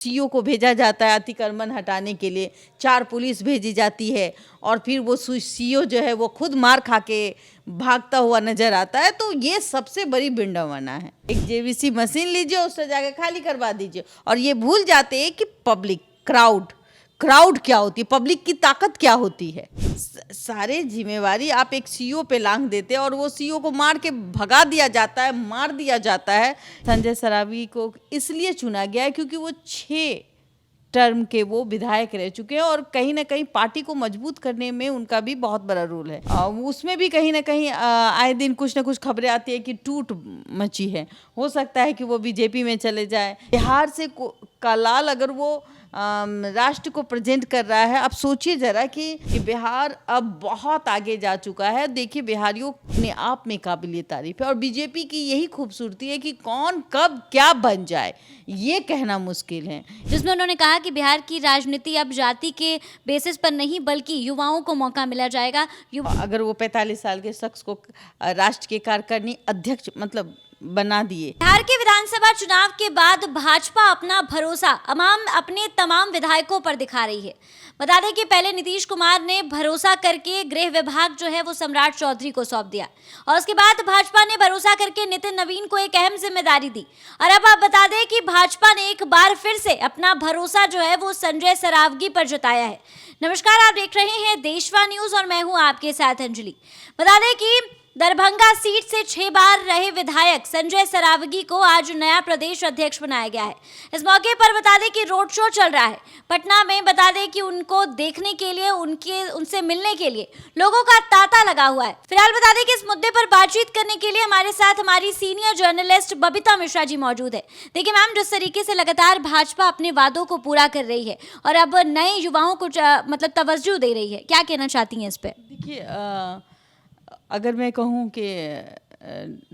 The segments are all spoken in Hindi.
सीओ को भेजा जाता है अतिक्रमण हटाने के लिए, 4 पुलिस भेजी जाती है और फिर वो सीओ जो है वो खुद मार खा के भागता हुआ नजर आता है। तो ये सबसे बड़ी विडंबना है। एक जेवीसी मशीन लीजिए, उससे जाके खाली करवा दीजिए और ये भूल जाते हैं कि पब्लिक क्राउड क्या होती है, पब्लिक की ताकत क्या होती है। सारे जिम्मेवारी आप एक सीईओ पे लांग देते हैं और वो सीईओ को मार के भगा दिया जाता है, मार दिया जाता है। संजय सरावगी को इसलिए चुना गया है क्योंकि वो 6 टर्म के वो विधायक रह चुके हैं और कहीं ना कहीं पार्टी को मजबूत करने में उनका भी बहुत बड़ा रोल है। उसमें भी कहीं ना कहीं आए दिन कुछ ना कुछ खबरें आती है कि टूट मची है। हो सकता है कि वो बीजेपी में चले जाए। बिहार से कलाल अगर वो राष्ट्र को प्रेजेंट कर रहा है, अब सोचिए जरा कि बिहार अब बहुत आगे जा चुका है। देखिए बिहारियों अपने आप में काबिलियत तारीफ है और बीजेपी की यही खूबसूरती है कि कौन कब क्या बन जाए ये कहना मुश्किल है। जिसमें उन्होंने कहा कि बिहार की राजनीति अब जाति के बेसिस पर नहीं बल्कि युवाओं को मौका मिला जाएगा। अगर वो 45 साल के शख्स को राष्ट्र के कार्यकारिणी अध्यक्ष मतलब बना दिए। बिहार के विधानसभा चुनाव के बाद भाजपा अपना भरोसा अपने तमाम विधायकों पर दिखा रही है। बता दें कि पहले नीतीश कुमार ने भरोसा करके गृह विभाग जो है वो सम्राट चौधरी को सौंप दिया और उसके बाद भाजपा ने भरोसा करके नितिन नवीन को एक अहम जिम्मेदारी दी। और अब आप बता दें कि भाजपा ने एक बार फिर से अपना भरोसा जो है वो संजय सरावगी पर जताया है। नमस्कार, आप देख रहे हैं देशवा न्यूज और मैं हूं आपके साथ अंजलि। बता दें कि दरभंगा सीट से 6 बार रहे विधायक संजय सरावगी को आज नया प्रदेश अध्यक्ष बनाया गया है। इस मौके पर बता दें कि रोड शो चल रहा है पटना में। बता दें कि उनको देखने के लिए उनसे मिलने के लिए लोगों का तांता लगा हुआ है। फिलहाल बता दें कि इस मुद्दे पर बातचीत करने के लिए हमारे साथ हमारी सीनियर जर्नलिस्ट बबीता मिश्रा जी मौजूद है। देखिए मैम, जिस तरीके से लगातार भाजपा अपने वादों को पूरा कर रही है और अब नए युवाओं को मतलब तवज्जो दे रही है, क्या कहना चाहती हैं इस पे? देखिए अगर मैं कहूँ कि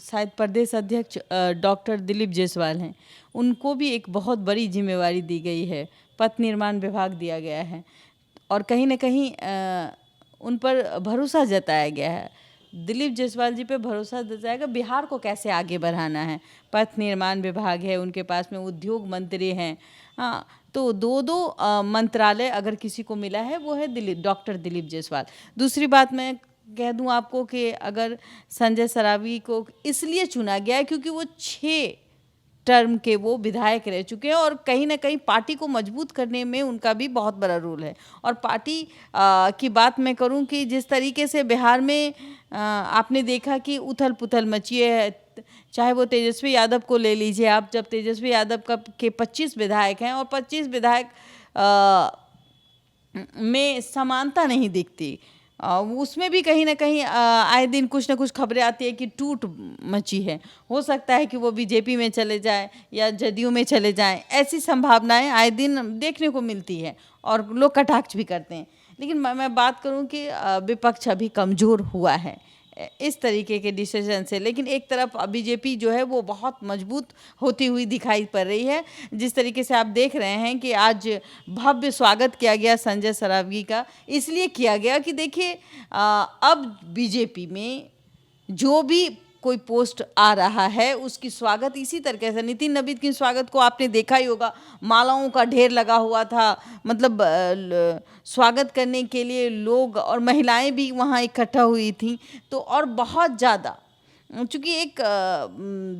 शायद प्रदेश अध्यक्ष डॉक्टर दिलीप जायसवाल हैं, उनको भी एक बहुत बड़ी जिम्मेवारी दी गई है। पथ निर्माण विभाग दिया गया है और कहीं ना कहीं उन पर भरोसा जताया गया है। दिलीप जायसवाल जी पे भरोसा जताएगा बिहार को कैसे आगे बढ़ाना है। पथ निर्माण विभाग है, उनके पास में उद्योग मंत्री हैं। हाँ, तो दो मंत्रालय अगर किसी को मिला है वो है डॉक्टर दिलीप जायसवाल। दूसरी बात मैं कह दूं आपको कि अगर संजय सरावगी को इसलिए चुना गया है क्योंकि वो 6 टर्म के वो विधायक रह चुके हैं और कहीं ना कहीं पार्टी को मजबूत करने में उनका भी बहुत बड़ा रोल है। और पार्टी की बात मैं करूं कि जिस तरीके से बिहार में आपने देखा कि उथल पुथल मची है, चाहे वो तेजस्वी यादव को ले लीजिए आप। जब तेजस्वी यादव के 25 विधायक हैं और 25 विधायक में समानता नहीं दिखती, उसमें भी कहीं ना कहीं आए दिन कुछ ना कुछ खबरें आती है कि टूट मची है। हो सकता है कि वो बीजेपी में चले जाए या जदयू में चले जाएं, ऐसी संभावनाएं आए दिन देखने को मिलती है और लोग कटाक्ष भी करते हैं। लेकिन मैं बात करूं कि विपक्ष अभी कमज़ोर हुआ है इस तरीके के डिसीजन से। लेकिन एक तरफ बीजेपी जो है वो बहुत मजबूत होती हुई दिखाई पड़ रही है। जिस तरीके से आप देख रहे हैं कि आज भव्य स्वागत किया गया संजय सरावगी का, इसलिए किया गया कि देखिए अब बीजेपी में जो भी कोई पोस्ट आ रहा है उसकी स्वागत इसी तरीके से। नितिन नवीन के स्वागत को आपने देखा ही होगा, मालाओं का ढेर लगा हुआ था। मतलब स्वागत करने के लिए लोग और महिलाएं भी वहाँ इकट्ठा हुई थी। तो और बहुत ज़्यादा, चूँकि एक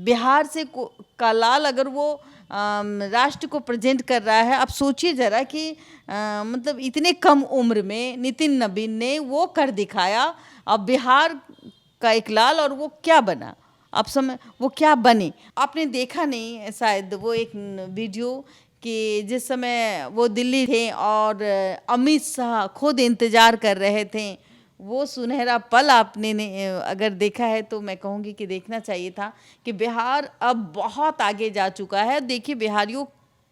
बिहार से कलाल अगर वो राष्ट्र को प्रेजेंट कर रहा है, अब सोचिए ज़रा कि मतलब इतने कम उम्र में नितिन नवीन ने वो कर दिखाया। अब बिहार का एक लाल और वो क्या बना, अब समय वो क्या बने। आपने देखा नहीं शायद वो एक वीडियो कि जिस समय वो दिल्ली थे और अमित शाह खुद इंतज़ार कर रहे थे, वो सुनहरा पल आपने अगर देखा है तो मैं कहूँगी कि देखना चाहिए था कि बिहार अब बहुत आगे जा चुका है। देखिए बिहारियों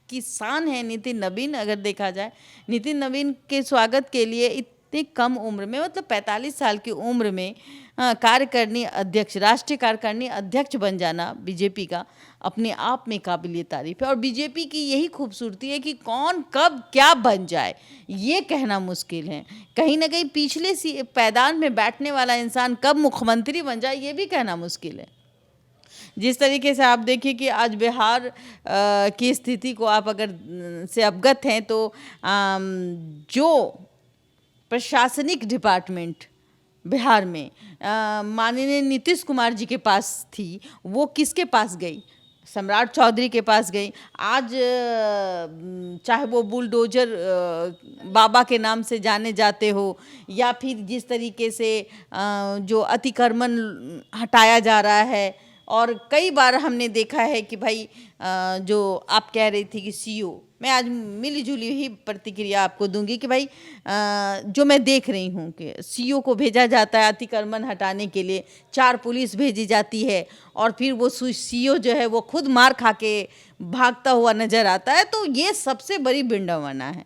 की शान है नितिन नवीन। अगर देखा जाए नितिन नवीन के स्वागत के लिए इतनी कम उम्र में, मतलब 45 साल की उम्र में कार्यकारिणी अध्यक्ष, राष्ट्रीय कार्यकारिणी अध्यक्ष बन जाना बीजेपी का अपने आप में काबिलियत तारीफ है। और बीजेपी की यही खूबसूरती है कि कौन कब क्या बन जाए ये कहना मुश्किल है। कहीं ना कहीं पिछले पैदान में बैठने वाला इंसान कब मुख्यमंत्री बन जाए ये भी कहना मुश्किल है। जिस तरीके से आप देखिए कि आज बिहार की स्थिति को आप अगर से अवगत हैं तो जो प्रशासनिक डिपार्टमेंट बिहार में माननीय नीतीश कुमार जी के पास थी, वो किसके पास गई? सम्राट चौधरी के पास गई। आज चाहे वो बुलडोजर बाबा के नाम से जाने जाते हो, या फिर जिस तरीके से जो अतिक्रमण हटाया जा रहा है, और कई बार हमने देखा है कि भाई जो आप कह रही थी कि सीओ, मैं आज मिली जुली ही प्रतिक्रिया आपको दूंगी कि भाई जो मैं देख रही हूँ कि सीओ को भेजा जाता है अतिक्रमण हटाने के लिए, 4 पुलिस भेजी जाती है, और फिर वो सीओ जो है वो खुद मार खा के भागता हुआ नजर आता है। तो ये सबसे बड़ी विडंबना है।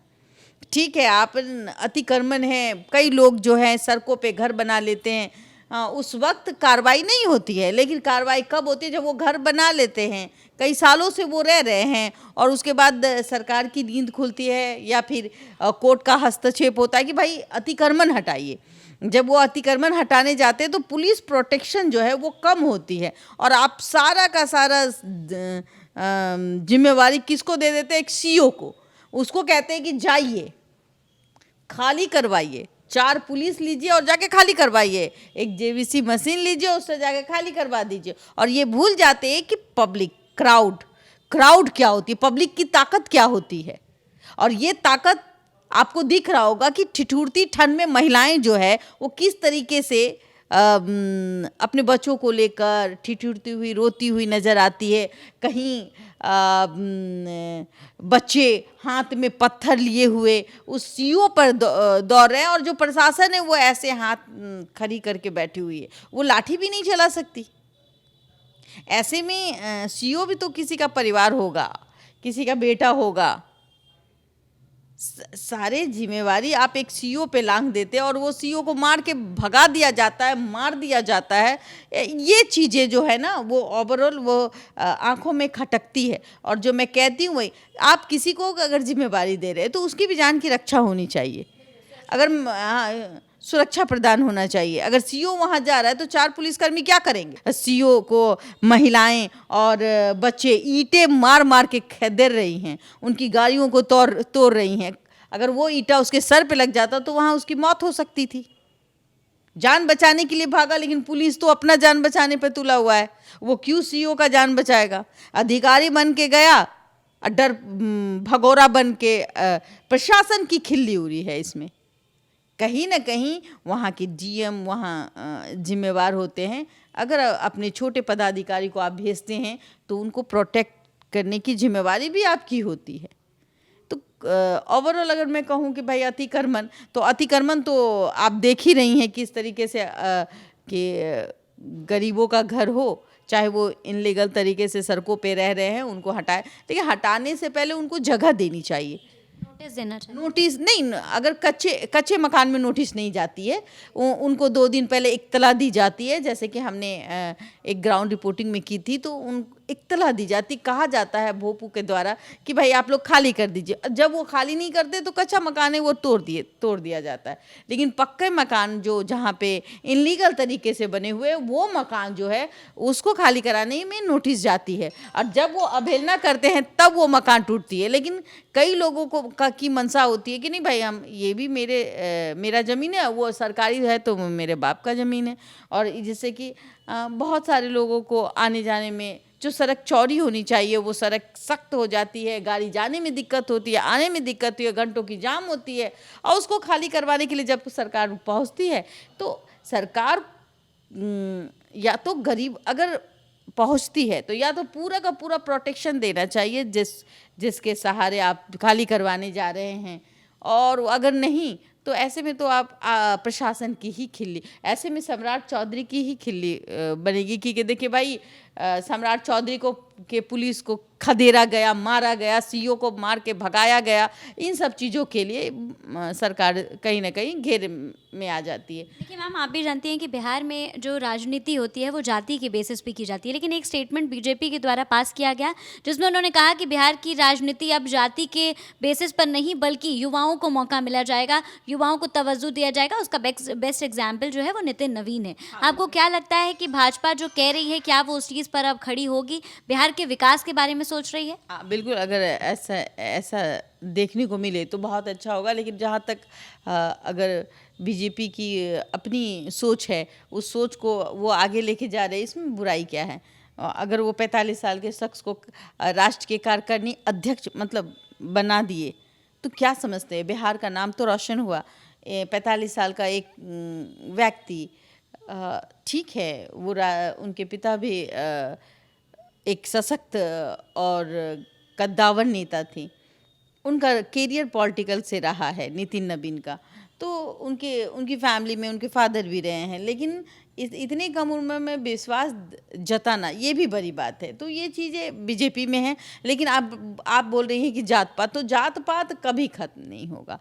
ठीक है, आप अतिक्रमण है, कई लोग जो हैं सड़कों पे घर बना लेते हैं, उस वक्त कार्रवाई नहीं होती है, लेकिन कार्रवाई कब होती है? जब वो घर बना लेते हैं, कई सालों से वो रह रहे हैं, और उसके बाद सरकार की नींद खुलती है या फिर कोर्ट का हस्तक्षेप होता है कि भाई अतिक्रमण हटाइए। जब वो अतिक्रमण हटाने जाते हैं तो पुलिस प्रोटेक्शन जो है वो कम होती है, और आप सारा का सारा जिम्मेवारी किसको दे देते हैं? एक सीओ को। उसको कहते हैं कि जाइए खाली करवाइए, 4 पुलिस लीजिए और जाके खाली करवाइए, एक जेवीसी मशीन लीजिए उससे जाके खाली करवा दीजिए। और ये भूल जाते हैं कि पब्लिक, क्राउड क्या होती है, पब्लिक की ताकत क्या होती है। और ये ताकत आपको दिख रहा होगा कि ठिठुरती ठंड में महिलाएं जो है वो किस तरीके से अपने बच्चों को लेकर ठिठुरती हुई, रोती हुई नजर आती है। कहीं बच्चे हाथ में पत्थर लिए हुए उस सीओ पर दौड़ रहे हैं, और जो प्रशासन है वो ऐसे हाथ खड़ी करके बैठी हुई है, वो लाठी भी नहीं चला सकती। ऐसे में सीओ भी तो किसी का परिवार होगा, किसी का बेटा होगा। सारे जिम्मेवारी आप एक सीओ पे लांग देते हैं, और वो सीओ को मार के भगा दिया जाता है, मार दिया जाता है। ये चीज़ें जो है ना वो ओवरऑल वो आंखों में खटकती है। और जो मैं कहती हूँ वही, आप किसी को अगर जिम्मेवारी दे रहे हैं तो उसकी भी जान की रक्षा होनी चाहिए, अगर सुरक्षा प्रदान होना चाहिए। अगर सीओ वहाँ जा रहा है तो 4 पुलिसकर्मी क्या करेंगे? सीओ को महिलाएं और बच्चे ईंटें मार मार के खदेड़ रही हैं, उनकी गाड़ियों को तोड़ रही हैं। अगर वो ईंटा उसके सर पे लग जाता तो वहाँ उसकी मौत हो सकती थी। जान बचाने के लिए भागा, लेकिन पुलिस तो अपना जान बचाने पे तुला हुआ है, वो क्यों सीओ का जान बचाएगा? अधिकारी बन के गया, डर भगोरा बन के प्रशासन की खिल्ली उड़ी है इसमें। कहीं ना कहीं वहाँ के डीएम वहाँ जिम्मेवार होते हैं। अगर अपने छोटे पदाधिकारी को आप भेजते हैं तो उनको प्रोटेक्ट करने की जिम्मेवारी भी आपकी होती है। तो ओवरऑल अगर मैं कहूँ कि भाई अतिक्रमण तो आप देख ही रही हैं किस तरीके से कि गरीबों का घर हो, चाहे वो इनलीगल तरीके से सड़कों पे रह रहे हैं, उनको हटाए। लेकिन हटाने से पहले उनको जगह देनी चाहिए, नोटिस देना चाहिए। नोटिस नहीं, अगर कच्चे मकान में नोटिस नहीं जाती है, उनको 2 दिन पहले इत्तला दी जाती है। जैसे कि हमने एक ग्राउंड रिपोर्टिंग में की थी, तो उन इत्तला दी जाती, कहा जाता है भोपू के द्वारा कि भाई आप लोग खाली कर दीजिए। जब वो खाली नहीं करते तो कच्चा मकान है वो तोड़ दिया जाता है। लेकिन पक्के मकान जो जहाँ पे इनलीगल तरीके से बने हुए, वो मकान जो है उसको खाली कराने में नोटिस जाती है, और जब वो अवहेलना करते हैं तब वो मकान टूटती है। लेकिन कई लोगों को की मनसा होती है कि नहीं भाई, हम ये भी मेरा ज़मीन है, वो सरकारी है तो मेरे बाप का ज़मीन है। और जिससे कि बहुत सारे लोगों को आने जाने में, जो सड़क चौड़ी होनी चाहिए वो सड़क सख्त हो जाती है, गाड़ी जाने में दिक्कत होती है, आने में दिक्कत होती है, घंटों की जाम होती है। और उसको खाली करवाने के लिए जब सरकार पहुंचती है तो सरकार या तो गरीब अगर पहुंचती है तो या तो पूरा का पूरा प्रोटेक्शन देना चाहिए जिसके सहारे आप खाली करवाने जा रहे हैं, और अगर नहीं तो ऐसे में तो आप प्रशासन की ही खिल्ली, ऐसे में सम्राट चौधरी की ही खिल्ली बनेगी। क्योंकि देखिए भाई, सम्राट चौधरी को के पुलिस को खदेड़ा गया, मारा गया, सीईओ को मार के भगाया गया, इन सब चीज़ों के लिए सरकार कहीं ना कहीं घेरे में आ जाती है। देखिए मैम, आप भी जानती हैं कि बिहार में जो राजनीति होती है वो जाति के बेसिस पे की जाती है, लेकिन एक स्टेटमेंट बीजेपी के द्वारा पास किया गया जिसमें उन्होंने कहा कि बिहार की राजनीति अब जाति के बेसिस पर नहीं बल्कि युवाओं को मौका मिला जाएगा, युवाओं को तवज्जो दिया जाएगा। उसका बेस्ट एग्जाम्पल जो है वो नितिन नवीन है। आपको क्या लगता है कि भाजपा जो कह रही है क्या वो उस चीज़ पर अब खड़ी होगी, बिहार के विकास के बारे में सोच रही है? हाँ बिल्कुल, अगर ऐसा ऐसा देखने को मिले तो बहुत अच्छा होगा, लेकिन जहाँ तक अगर बीजेपी की अपनी सोच है, उस सोच को वो आगे लेके जा रहे हैं, इसमें बुराई क्या है? अगर वो 45 साल के शख्स को राष्ट्र के कार्यकारिणी अध्यक्ष मतलब बना दिए तो क्या समझते हैं? बिहार का नाम तो रोशन हुआ। 45 साल का एक व्यक्ति, ठीक है वो उनके पिता भी एक सशक्त और कद्दावर नेता थे, उनका करियर पॉलिटिकल से रहा है नितिन नवीन का, तो उनकी फैमिली में उनके फादर भी रहे हैं, लेकिन इतनी कम उम्र में विश्वास जताना ये भी बड़ी बात है। तो ये चीज़ें बीजेपी में हैं, लेकिन आप बोल रही हैं कि जात पात, तो जात पात कभी खत्म नहीं होगा।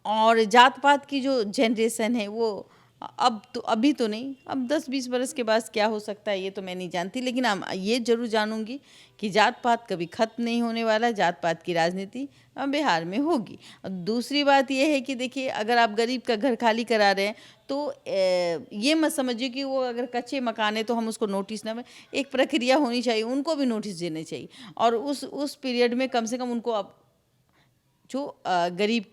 और जात पात की जो जनरेशन है वो अभी तो नहीं, अब 10-20 बरस के बाद क्या हो सकता है ये तो मैं नहीं जानती, लेकिन ये जरूर जानूंगी कि जात पात कभी खत्म नहीं होने वाला, जात पात की राजनीति बिहार में होगी। और दूसरी बात ये है कि देखिए, अगर आप गरीब का घर खाली करा रहे हैं तो ये मत समझिए कि वो अगर कच्चे मकान है तो हम उसको नोटिस ना, एक प्रक्रिया होनी चाहिए, उनको भी नोटिस देने चाहिए। और उस पीरियड में कम से कम उनको, अब जो गरीब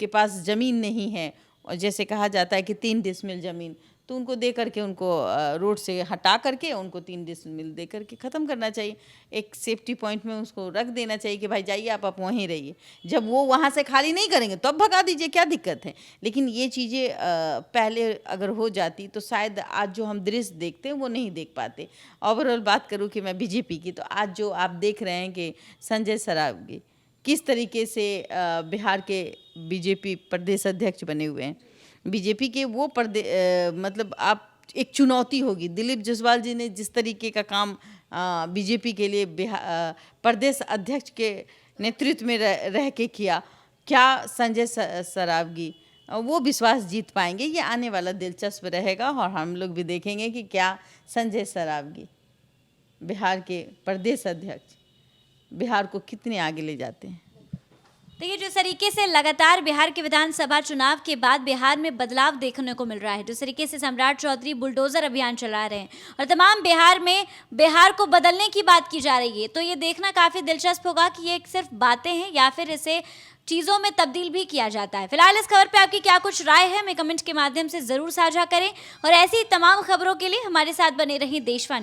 के पास ज़मीन नहीं है, और जैसे कहा जाता है कि 3 डिसमिल ज़मीन, तो उनको दे करके, उनको रोड से हटा करके उनको 3 डिसमिल दे करके ख़त्म करना चाहिए। एक सेफ्टी पॉइंट में उसको रख देना चाहिए कि भाई जाइए आप वहीं रहिए। जब वो वहाँ से खाली नहीं करेंगे तब भगा दीजिए, क्या दिक्कत है? लेकिन ये चीज़ें पहले अगर हो जाती तो शायद आज जो हम दृश्य देखते हैं वो नहीं देख पाते। ओवरऑल बात करूँ कि मैं बीजेपी की, तो आज जो आप देख रहे हैं कि संजय सरावगी किस तरीके से बिहार के बीजेपी प्रदेश अध्यक्ष बने हुए हैं। बीजेपी के वो मतलब आप एक चुनौती होगी। दिलीप जायसवाल जी ने जिस तरीके का काम बीजेपी के लिए प्रदेश अध्यक्ष के नेतृत्व में रह के किया, क्या संजय सरावगी वो विश्वास जीत पाएंगे? ये आने वाला दिलचस्प रहेगा, और हम लोग भी देखेंगे कि क्या संजय सरावगी बिहार के प्रदेश अध्यक्ष बिहार को कितने आगे ले जाते हैं। देखिए, जिस तरीके से लगातार बिहार के विधानसभा चुनाव के बाद बिहार में बदलाव देखने को मिल रहा है, जिस तरीके से सम्राट चौधरी बुलडोजर अभियान चला रहे हैं और तमाम बिहार को बदलने की बात की जा रही है, तो ये देखना काफ़ी दिलचस्प होगा कि ये सिर्फ बातें हैं या फिर इसे चीज़ों में तब्दील भी किया जाता है। फिलहाल इस खबर पे आपकी क्या कुछ राय है, हमें कमेंट के माध्यम से ज़रूर साझा करें, और ऐसी तमाम खबरों के लिए हमारे साथ बने रहें देशवाणी।